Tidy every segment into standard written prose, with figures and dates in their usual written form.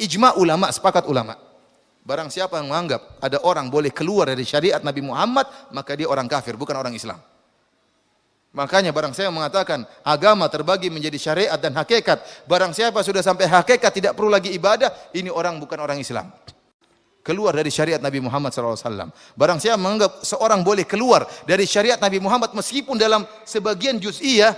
ijma ulama, sepakat ulama. Barang siapa yang menganggap ada orang boleh keluar dari syariat Nabi Muhammad, maka dia orang kafir, bukan orang Islam. Makanya barang siapa mengatakan agama terbagi menjadi syariat dan hakikat, barang siapa sudah sampai hakikat tidak perlu lagi ibadah, ini orang bukan orang Islam. Keluar dari syariat Nabi Muhammad SAW. Barang siapa menganggap seorang boleh keluar dari syariat Nabi Muhammad meskipun dalam sebagian juz'iyah,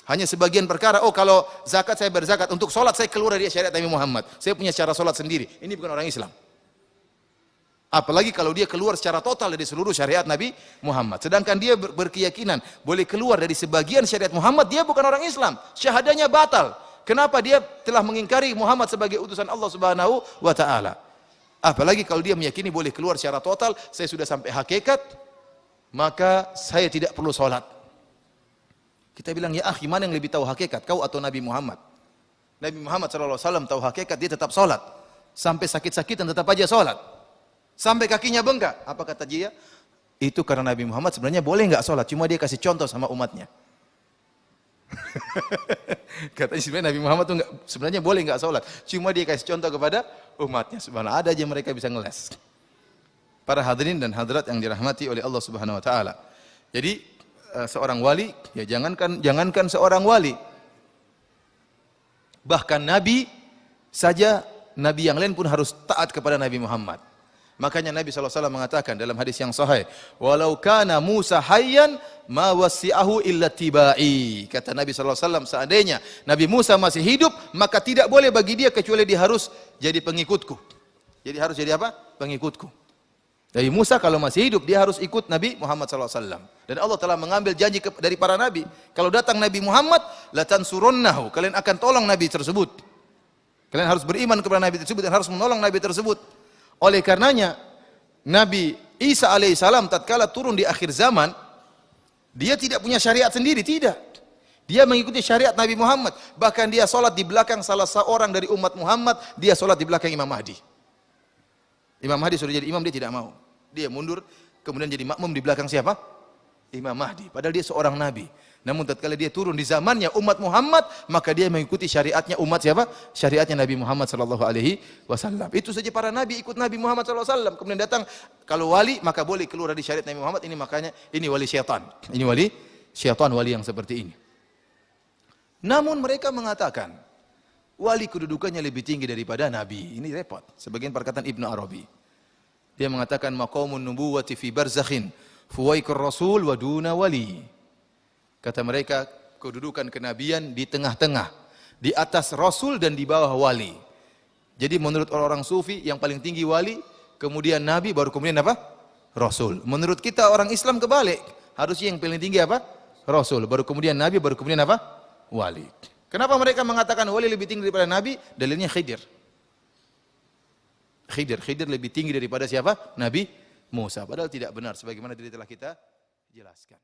hanya sebagian perkara, oh kalau zakat saya berzakat, untuk sholat saya keluar dari syariat Nabi Muhammad, saya punya cara sholat sendiri, ini bukan orang Islam. Apalagi kalau dia keluar secara total dari seluruh syariat Nabi Muhammad. Sedangkan dia berkeyakinan boleh keluar dari sebagian syariat Muhammad, dia bukan orang Islam. Syahadanya batal. Kenapa? Dia telah mengingkari Muhammad sebagai utusan Allah Subhanahu wa taala. Apalagi kalau dia meyakini boleh keluar secara total, saya sudah sampai hakikat, maka saya tidak perlu sholat. Kita bilang, ya akhi, mana yang lebih tahu hakikat, kau atau Nabi Muhammad? Nabi Muhammad SAW tahu hakikat, dia tetap sholat. Sampai sakit-sakitan tetap aja sholat. Sampai kakinya bengkak. Apa kata dia? Itu karena Nabi Muhammad sebenarnya boleh nggak sholat, cuma dia kasih contoh sama umatnya. Katanya sebenarnya Nabi Muhammad tuh sebenarnya boleh nggak sholat, cuma dia kasih contoh kepada umatnya. Subhanallah, ada aja mereka bisa ngeles. Para hadirin dan hadirat yang dirahmati oleh Allah Subhanahu Wa Taala. Jadi seorang wali, ya jangankan seorang wali, bahkan Nabi saja, Nabi yang lain pun harus taat kepada Nabi Muhammad. Makanya Nabi SAW mengatakan dalam hadis yang sahih, walau kana Musa hayyan ma wasi'ahu illa tibai. Kata Nabi SAW, seandainya Nabi Musa masih hidup, maka tidak boleh bagi dia kecuali dia harus jadi pengikutku. Jadi harus jadi apa? Pengikutku. Nabi Musa kalau masih hidup, dia harus ikut Nabi Muhammad SAW. Dan Allah telah mengambil janji dari para Nabi. Kalau datang Nabi Muhammad, latansurunnahu. Kalian akan tolong Nabi tersebut. Kalian harus beriman kepada Nabi tersebut dan harus menolong Nabi tersebut. Oleh karenanya Nabi Isa alaihissalam tatkala turun di akhir zaman, dia tidak punya syariat sendiri, tidak. Dia mengikuti syariat Nabi Muhammad. Bahkan dia sholat di belakang salah seorang dari umat Muhammad, dia sholat di belakang Imam Mahdi. Imam Mahdi sudah jadi imam, dia tidak mau. Dia mundur, kemudian jadi makmum di belakang siapa? Imam Mahdi. Padahal dia seorang Nabi. Namun tatkala dia turun di zamannya umat Muhammad, maka dia mengikuti syariatnya umat siapa? Syariatnya Nabi Muhammad sallallahu alaihi wasallam. Itu saja para nabi ikut Nabi Muhammad sallallahu alaihi wasallam. Kemudian datang kalau wali maka boleh keluar dari syariat Nabi Muhammad, ini makanya ini wali syaitan. Ini wali syaitan, wali yang seperti ini. Namun mereka mengatakan wali kedudukannya lebih tinggi daripada nabi. Ini repot. Sebagian perkataan Ibnu Arabi. Dia mengatakan maqamun nubuwati fi barzakhin fuwaikur rasul wa duna wali. Kata mereka, kedudukan kenabian di tengah-tengah, di atas rasul dan di bawah wali. Jadi menurut orang-orang sufi yang paling tinggi wali, kemudian nabi, baru kemudian apa? Rasul. Menurut kita orang Islam kebalik, harusnya yang paling tinggi apa? Rasul, baru kemudian nabi, baru kemudian apa? Wali. Kenapa mereka mengatakan wali lebih tinggi daripada nabi? Dalilnya Khidir. Khidir lebih tinggi daripada siapa? Nabi Musa. Padahal tidak benar, sebagaimana tadi telah kita jelaskan.